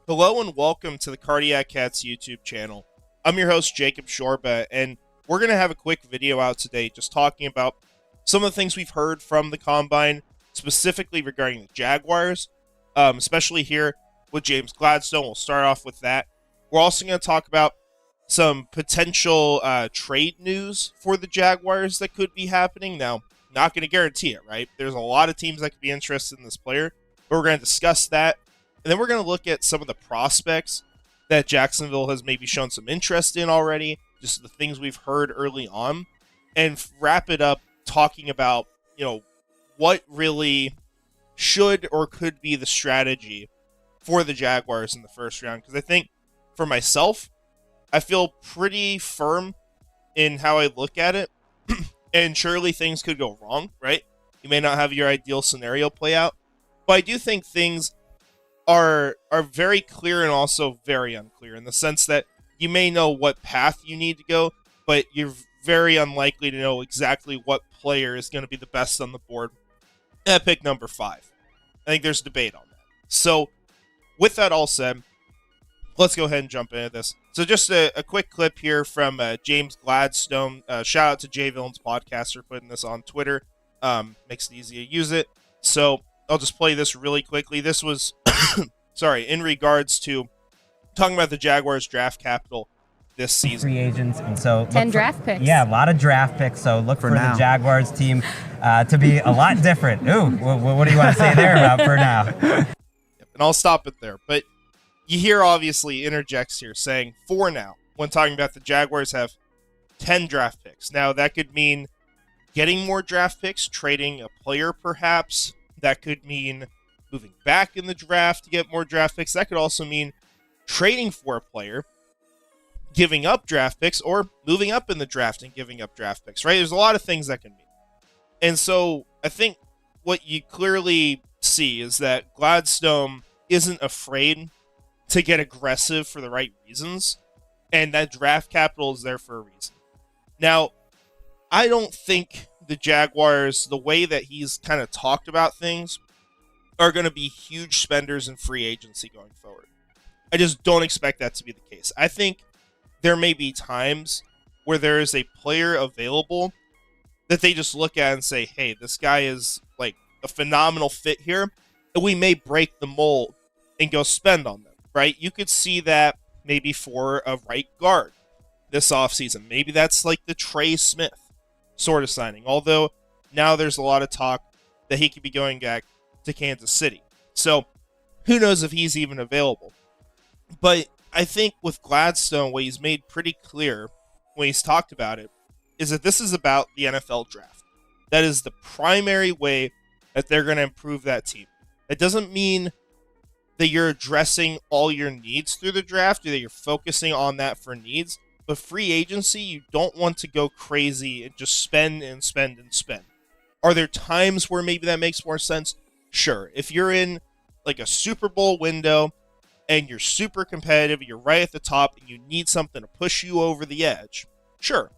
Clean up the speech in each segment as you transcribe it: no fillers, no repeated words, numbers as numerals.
Hello and welcome to the Cardiac Cats YouTube channel. I'm your host, Jacob Shorba, and we're going to have a quick video out today just talking about some of the things we've heard from the Combine, specifically regarding the Jaguars, especially here with James Gladstone. We'll start off with that. We're also going to talk about some potential trade news for the Jaguars that could be happening. Now, not going to guarantee it, right? There's a lot of teams that could be interested in this player, but we're going to discuss that. And then we're going to look at some of the prospects that Jacksonville has maybe shown some interest in already, just the things we've heard early on, and wrap it up talking about, what really should or could be the strategy for the Jaguars in the first round. Because I think for myself, I feel pretty firm in how I look at it, and surely things could go wrong, right? You may not have your ideal scenario play out, but I do think things are very clear and also very unclear in the sense that you may know what path you need to go, but you're very unlikely to know exactly what player is going to be the best on the board at pick number 5. I think there's debate on that. So with that all said, let's go ahead and jump into this. So just a quick clip here from James Gladstone. Shout out to J Villains Podcast for putting this on Twitter. Makes it easy to use it. So I'll just play this really quickly. This was, in regards to talking about the Jaguars draft capital this season. Free agents, and so 10 draft picks. Yeah, a lot of draft picks. So look for the Jaguars team to be a lot different. Ooh, what do you want to say there about for now? Yep, and I'll stop it there. But you hear obviously interjects here saying for now when talking about the Jaguars have 10 draft picks. Now that could mean getting more draft picks, trading a player perhaps. That could mean moving back in the draft to get more draft picks. That could also mean trading for a player, giving up draft picks, or moving up in the draft and giving up draft picks, right? There's a lot of things that can mean. And so I think what you clearly see is that Gladstone isn't afraid to get aggressive for the right reasons, and that draft capital is there for a reason. Now, I don't think the Jaguars, the way that he's kind of talked about things, are going to be huge spenders in free agency going forward. I just don't expect that to be the case. I think there may be times where there is a player available that they just look at and say, hey, this guy is like a phenomenal fit here, and we may break the mold and go spend on them, right? You could see that maybe for a right guard this offseason. Maybe that's like the Trey Smith sort of signing, although now there's a lot of talk that he could be going back to Kansas City. So who knows if he's even available. But I think with Gladstone, what he's made pretty clear when he's talked about it is that this is about the NFL draft. That is the primary way that they're going to improve that team. It doesn't mean that you're addressing all your needs through the draft or that you're focusing on that for needs. But free agency, you don't want to go crazy and just spend and spend and spend. Are there times where maybe that makes more sense? Sure. If you're in like a Super Bowl window and you're super competitive, you're right at the top, and you need something to push you over the edge, sure.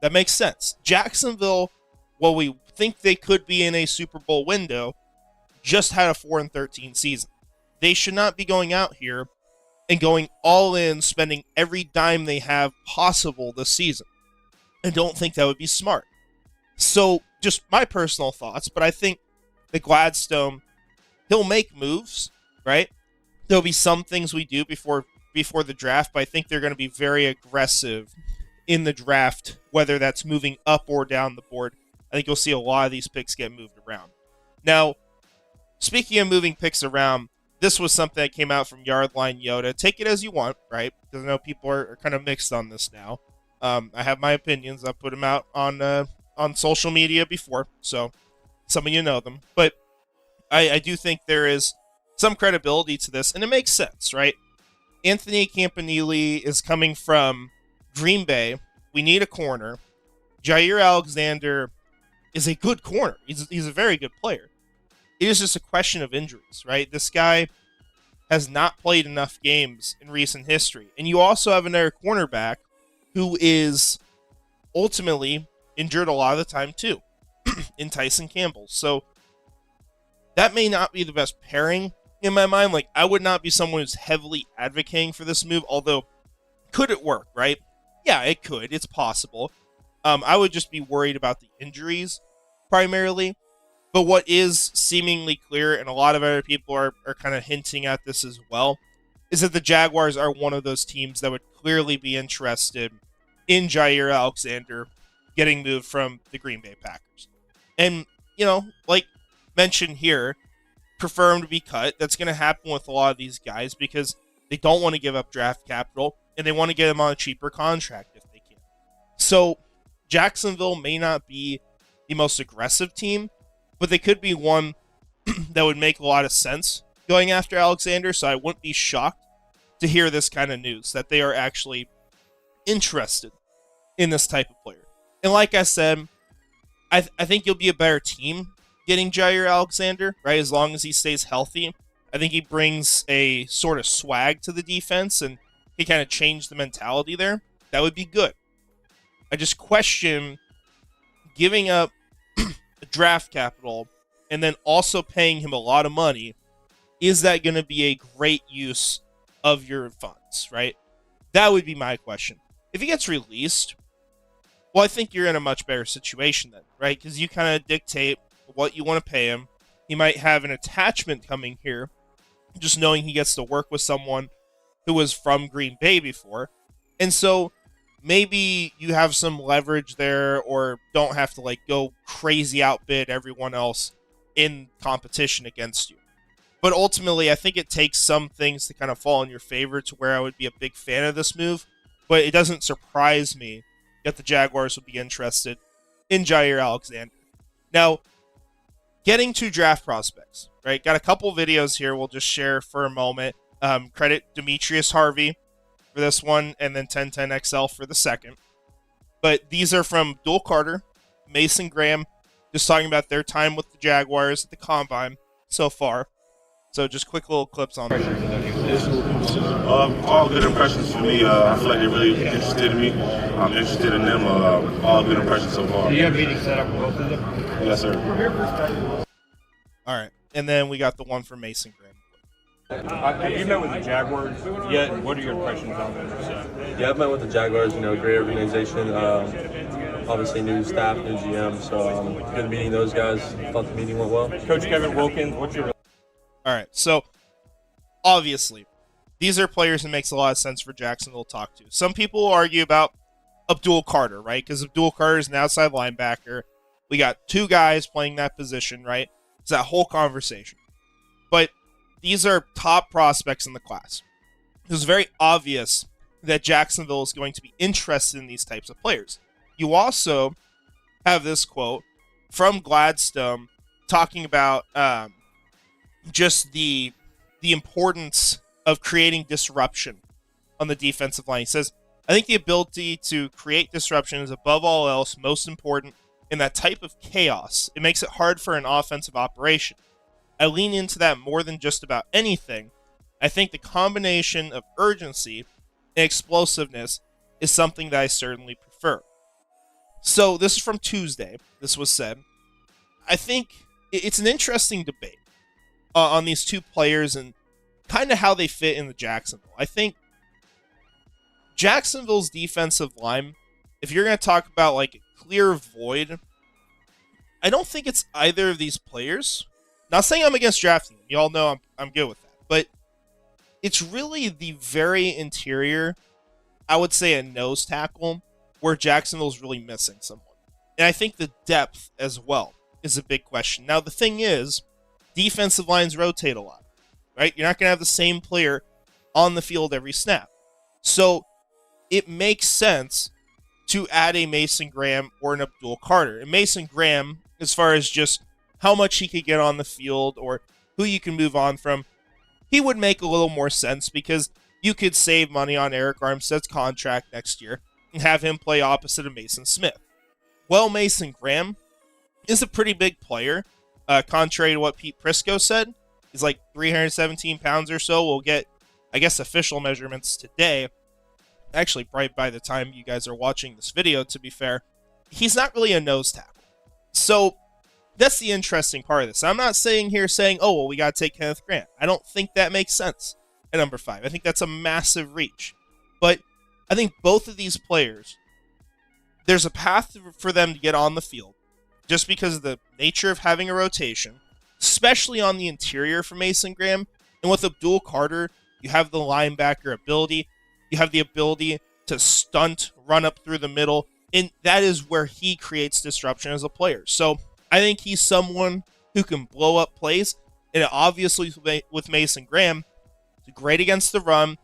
That makes sense. Jacksonville, while we think they could be in a Super Bowl window, just had a 4-13 season. They should not be going out here and going all in, spending every dime they have possible this season. I don't think that would be smart. So, just my personal thoughts, but I think that Gladstone, he'll make moves, right? There'll be some things we do before the draft, but I think they're going to be very aggressive in the draft, whether that's moving up or down the board. I think you'll see a lot of these picks get moved around. Now, speaking of moving picks around, this was something that came out from Yardline Yoda. Take it as you want, right? Because I know people are kind of mixed on this now. I have my opinions. I've put them out on social media before, so some of you know them. But I do think there is some credibility to this, and it makes sense, right? Anthony Campanile is coming from Green Bay. We need a corner. Jaire Alexander is a good corner. He's a very good player. It is just a question of injuries, right? This guy has not played enough games in recent history. And you also have another cornerback who is ultimately injured a lot of the time too, in Tyson Campbell. So that may not be the best pairing in my mind. Like, I would not be someone who's heavily advocating for this move, although could it work, right? Yeah, it could. It's possible. I would just be worried about the injuries primarily. But what is seemingly clear, and a lot of other people are kind of hinting at this as well, is that the Jaguars are one of those teams that would clearly be interested in Jaire Alexander getting moved from the Green Bay Packers. And, like mentioned here, prefer him to be cut. That's going to happen with a lot of these guys because they don't want to give up draft capital and they want to get him on a cheaper contract if they can. So Jacksonville may not be the most aggressive team, but they could be one that would make a lot of sense going after Alexander. So I wouldn't be shocked to hear this kind of news, that they are actually interested in this type of player. And like I said, I think you'll be a better team getting Jaire Alexander, right? As long as he stays healthy. I think he brings a sort of swag to the defense and he kind of changed the mentality there. That would be good. I just question giving up draft capital and then also paying him a lot of money. Is that going to be a great use of your funds, right? That would be my question. If he gets released, well, I think you're in a much better situation then, right? Because you kind of dictate what you want to pay him. He might have an attachment coming here, just knowing he gets to work with someone who was from Green Bay before. And so maybe you have some leverage there or don't have to go crazy outbid everyone else in competition against you. But ultimately, I think it takes some things to kind of fall in your favor to where I would be a big fan of this move. But it doesn't surprise me that the Jaguars would be interested in Jaire Alexander. Now, getting to draft prospects, right? Got a couple videos here we'll just share for a moment. Credit Demetrius Harvey for this one, and then 1010XL for the second. But these are from Abdul Carter, Mason Graham, just talking about their time with the Jaguars at the Combine so far. So just quick little clips on them. All good impressions for me. I feel like they're really interested in me. I'm interested in them. All good impressions so far. Do you have meetings set up with both of them? Yes, sir. All right. And then we got the one from Mason Graham. You met with the Jaguars yet? What are your impressions on them? Yeah, I've met with the Jaguars. Great organization. Obviously, new staff, new GM. So good meeting those guys. Thought the meeting went well. Coach Kevin Wilkins, what's your? All right. So obviously, these are players that makes a lot of sense for Jacksonville to talk to. Some people will argue about Abdul Carter, right? Because Abdul Carter is an outside linebacker. We got two guys playing that position, right? It's that whole conversation. But these are top prospects in the class. It was very obvious that Jacksonville is going to be interested in these types of players. You also have this quote from Gladstone talking about just the importance of creating disruption on the defensive line. He says, I think the ability to create disruption is above all else most important in that type of chaos. It makes it hard for an offensive operation. I lean into that more than just about anything. I think the combination of urgency and explosiveness is something that I certainly prefer. So this is from Tuesday. This was said. I think it's an interesting debate on these two players and kind of how they fit in the Jacksonville. I think Jacksonville's defensive line, if you're going to talk about a clear void, I don't think it's either of these players. Not saying I'm against drafting them. You all know I'm good with that. But it's really the very interior, I would say a nose tackle, where Jacksonville's really missing someone. And I think the depth as well is a big question. Now, the thing is, defensive lines rotate a lot, right? You're not going to have the same player on the field every snap. So it makes sense to add a Mason Graham or an Abdul Carter. And Mason Graham, as far as just how much he could get on the field or who you can move on from, he would make a little more sense because you could save money on Eric Armstead's contract next year and have him play opposite of Mason Smith. Well, Mason Graham is a pretty big player, contrary to what Pete Prisco said. He's 317 pounds or so. We'll get, I guess, official measurements today. Actually, right by the time you guys are watching this video, to be fair. He's not really a nose tackle. So That's the interesting part of this. I'm not saying, oh, well, we got to take Kenneth Grant. I don't think that makes sense at number 5. I think that's a massive reach. But I think both of these players, there's a path for them to get on the field just because of the nature of having a rotation, especially on the interior for Mason Graham. And with Abdul Carter, you have the linebacker ability. You have the ability to stunt, run up through the middle. And that is where he creates disruption as a player. So I think he's someone who can blow up plays. And obviously with Mason Graham, he's great against the run.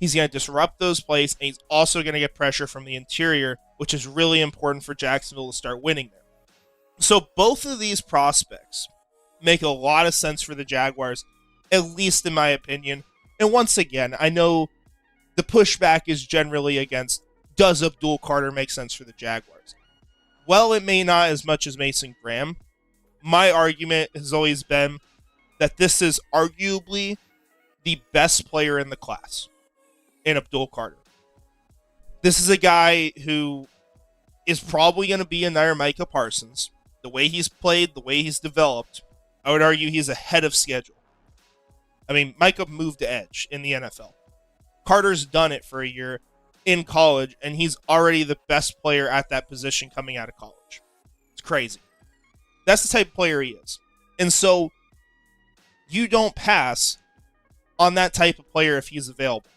He's going to disrupt those plays. And he's also going to get pressure from the interior, which is really important for Jacksonville to start winning there. So both of these prospects make a lot of sense for the Jaguars, at least in my opinion. And once again, I know the pushback is generally against, does Abdul Carter make sense for the Jaguars? Well, it may not as much as Mason Graham. My argument has always been that this is arguably the best player in the class in Abdul Carter. This is a guy who is probably going to be another Micah Parsons. The way he's played, the way he's developed, I would argue he's ahead of schedule. I mean, Micah moved to edge in the NFL. Carter's done it for a year in college, and he's already the best player at that position coming out of college. It's crazy. That's the type of player he is. And so you don't pass on that type of player if he's available.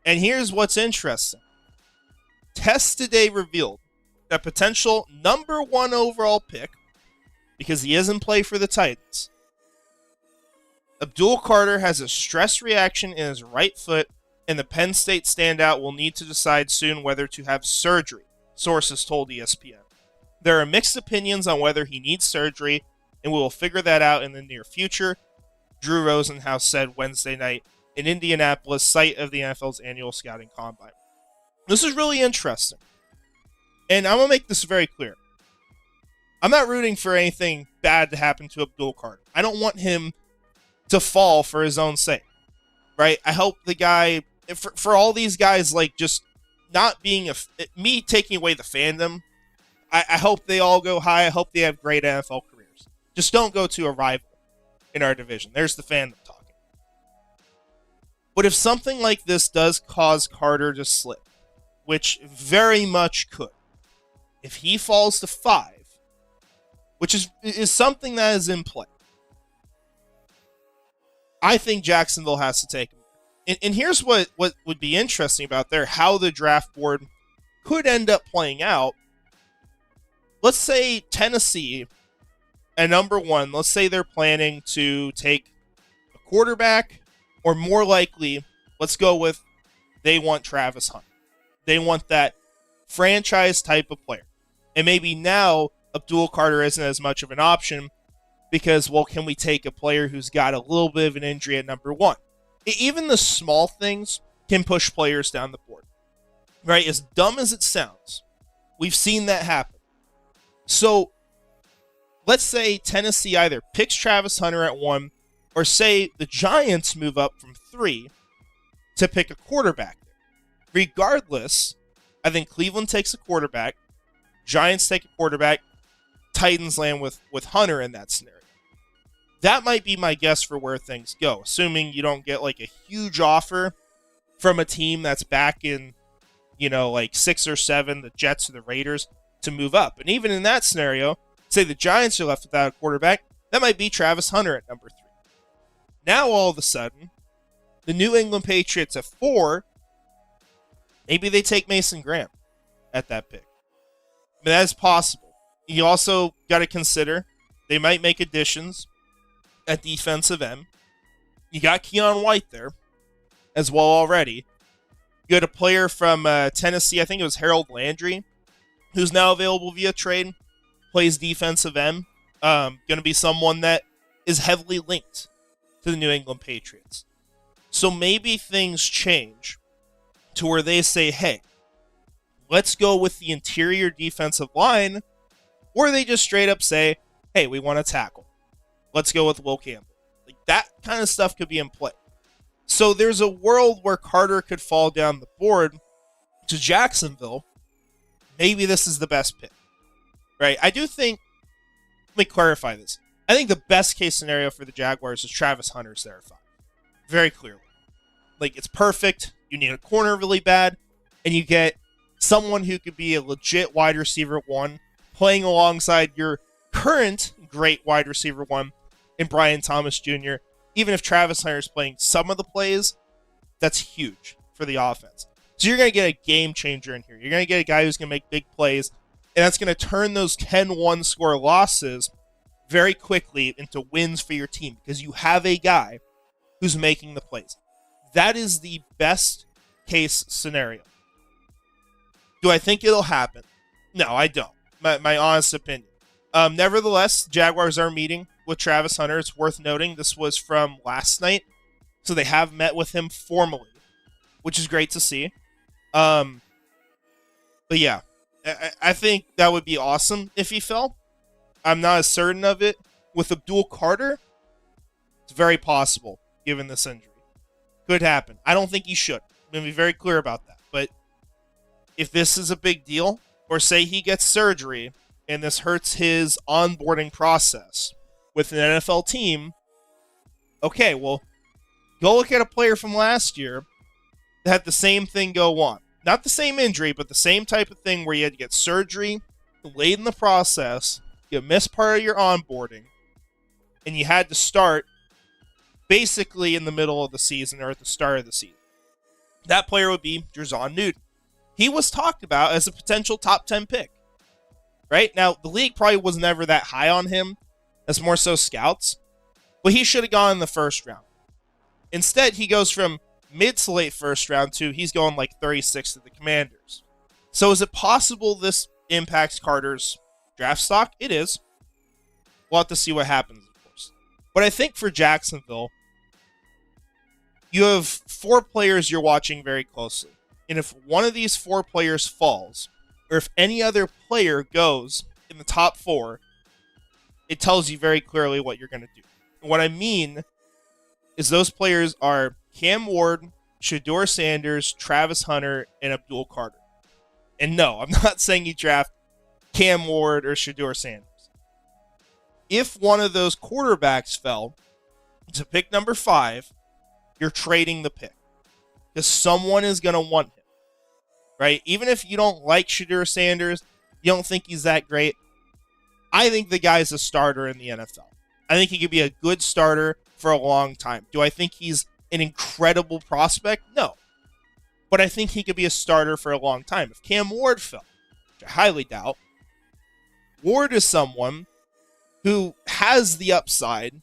And here's what's interesting. Tests today revealed that potential number 1 overall pick, because he is in play for the Titans, Abdul Carter has a stress reaction in his right foot, and the Penn State standout will need to decide soon whether to have surgery, sources told ESPN. There are mixed opinions on whether he needs surgery, and we will figure that out in the near future, Drew Rosenhaus said Wednesday night in Indianapolis, site of the NFL's annual scouting combine. This is really interesting. And I'm going to make this very clear. I'm not rooting for anything bad to happen to Abdul Carter. I don't want him to fall for his own sake, right? I hope the guy, for all these guys, like, just not being me taking away the fandom, I hope they all go high. I hope they have great NFL careers. Just don't go to a rival in our division. There's the fandom talking. But if something like this does cause Carter to slip, which very much could, if he falls to 5, which is something that is in play, I think Jacksonville has to take him. And here's what would be interesting about there, how the draft board could end up playing out. Let's say Tennessee, at number 1, let's say they're planning to take a quarterback, or more likely, let's go with, they want Travis Hunter. They want that franchise type of player. And maybe now Abdul Carter isn't as much of an option because, well, can we take a player who's got a little bit of an injury at number 1? Even the small things can push players down the board, right? As dumb as it sounds, we've seen that happen. So let's say Tennessee either picks Travis Hunter at 1, or say the Giants move up from 3 to pick a quarterback. Regardless, I think Cleveland takes a quarterback, Giants take a quarterback, Titans land with Hunter in that scenario. That might be my guess for where things go, assuming you don't get like a huge offer from a team that's back in, like 6 or 7, the Jets or the Raiders, to move up. And even in that scenario, say the Giants are left without a quarterback, that might be Travis Hunter at number 3. Now all of a sudden, the New England Patriots at 4, maybe they take Mason Graham at that pick. I mean, that is possible. You also got to consider they might make additions at defensive end. You got Keon White there as well already. You had a player from Tennessee, I think it was Harold Landry, who's now available via trade, plays defensive end. Going to be someone that is heavily linked to the New England Patriots. So maybe things change to where they say, hey, let's go with the interior defensive line, or they just straight up say, hey, we want to tackle. Let's go with Will Campbell. Like, that kind of stuff could be in play. So there's a world where Carter could fall down the board to Jacksonville. Maybe this is the best pick, right? I do think let me clarify this. I think the best case scenario for the Jaguars is Travis Hunter's there at 5. Very clearly. Like, it's perfect. You need a corner really bad, and you get someone who could be a legit wide receiver 1 playing alongside your current great wide receiver 1 in Brian Thomas Jr. Even if Travis Hunter is playing some of the plays, that's huge for the offense. So you're going to get a game changer in here. You're going to get a guy who's going to make big plays, and that's going to turn those 10-1 score losses very quickly into wins for your team because you have a guy who's making the plays. That is the best case scenario. Do I think it'll happen? No, I don't. My honest opinion. Nevertheless, Jaguars are meeting with Travis Hunter. It's worth noting this was from last night, so they have met with him formally, which is great to see. But yeah, I think that would be awesome if he fell. I'm not as certain of it. With Abdul Carter, it's very possible, given this injury. Could happen. I don't think he should. I'm going to be very clear about that. But if this is a big deal, or say he gets surgery, and this hurts his onboarding process with an NFL team, okay, well, go look at a player from last year that had the same thing go on. Not the same injury, but the same type of thing where you had to get surgery late in the process, you missed part of your onboarding, and you had to start basically in the middle of the season or at the start of the season. That player would be Jerzon Newton. He was talked about as a potential top 10 pick. Right? Now, the league probably was never that high on him. That's more so scouts. But he should have gone in the first round. Instead, he goes from mid to late first round to he's going like 36 to the Commanders. So is it possible this impacts Carter's draft stock? It is. We'll have to see what happens, of course. But I think for Jacksonville, you have 4 players you're watching very closely. And if one of these 4 players falls, or if any other player goes in the top 4, it tells you very clearly what you're going to do. And what I mean is those players are Cam Ward, Shedeur Sanders, Travis Hunter, and Abdul Carter. And no, I'm not saying you draft Cam Ward or Shedeur Sanders. If one of those quarterbacks fell to pick number 5, you're trading the pick. Because someone is going to want him. Right? Even if you don't like Shedeur Sanders, you don't think he's that great, I think the guy's a starter in the NFL. I think he could be a good starter for a long time. Do I think he's an incredible prospect? No. But I think he could be a starter for a long time. If Cam Ward fell, which I highly doubt, Ward is someone who has the upside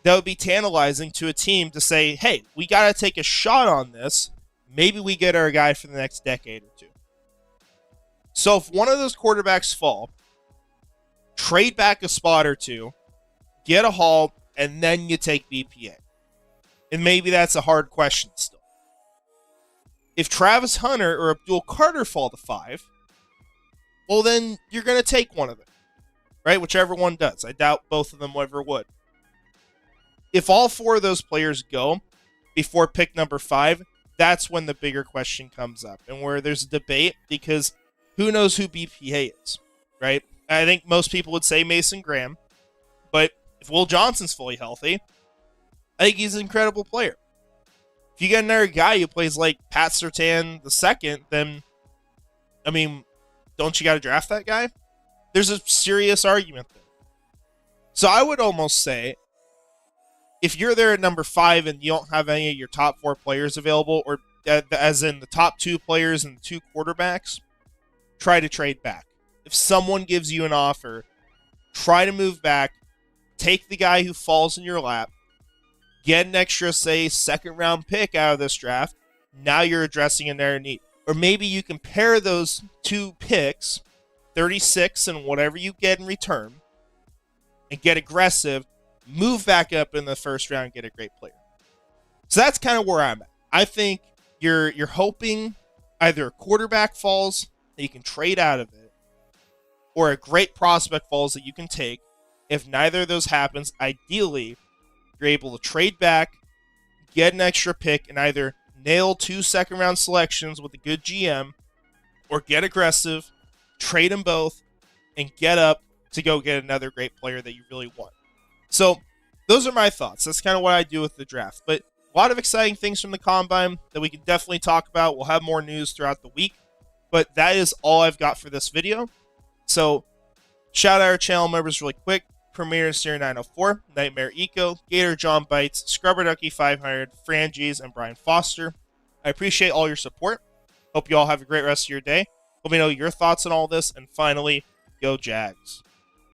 that would be tantalizing to a team to say, hey, we got to take a shot on this. Maybe we get our guy for the next decade or 2. So if one of those quarterbacks fall, trade back a spot or 2, get a haul, and then you take BPA. And maybe that's a hard question still. If Travis Hunter or Abdul Carter fall to 5, well then you're going to take one of them. Right? Whichever one does. I doubt both of them ever would. If all 4 of those players go before pick number 5, that's when the bigger question comes up and where there's a debate because who knows who BPA is, right? I think most people would say Mason Graham, but if Will Johnson's fully healthy, I think he's an incredible player. If you get another guy who plays like Pat Surtain II, then, I mean, don't you got to draft that guy? There's a serious argument there. So I would almost say, if you're there at number 5 and you don't have any of your top 4 players available, or as in the top 2 players and the 2 quarterbacks, try to trade back. If someone gives you an offer, try to move back, take the guy who falls in your lap, get an extra, say, second-round pick out of this draft. Now you're addressing another need. Or maybe you can pair those 2 picks, 36 and whatever you get in return, and get aggressive, move back up in the first round and get a great player. So that's kind of where I'm at. I think you're hoping either a quarterback falls that you can trade out of it, or a great prospect falls that you can take. If neither of those happens, ideally, you're able to trade back, get an extra pick, and either nail 2 second-round selections with a good GM, or get aggressive, trade them both, and get up to go get another great player that you really want. So those are my thoughts. That's kind of what I do with the draft. But a lot of exciting things from the Combine that we can definitely talk about. We'll have more news throughout the week. But that is all I've got for this video. So shout out our channel members really quick. Premier Series 904, Nightmare Eco, Gator John Bites, Scrubber Ducky 500, Frangies, and Brian Foster. I appreciate all your support. Hope you all have a great rest of your day. Let me know your thoughts on all this. And finally, go Jags.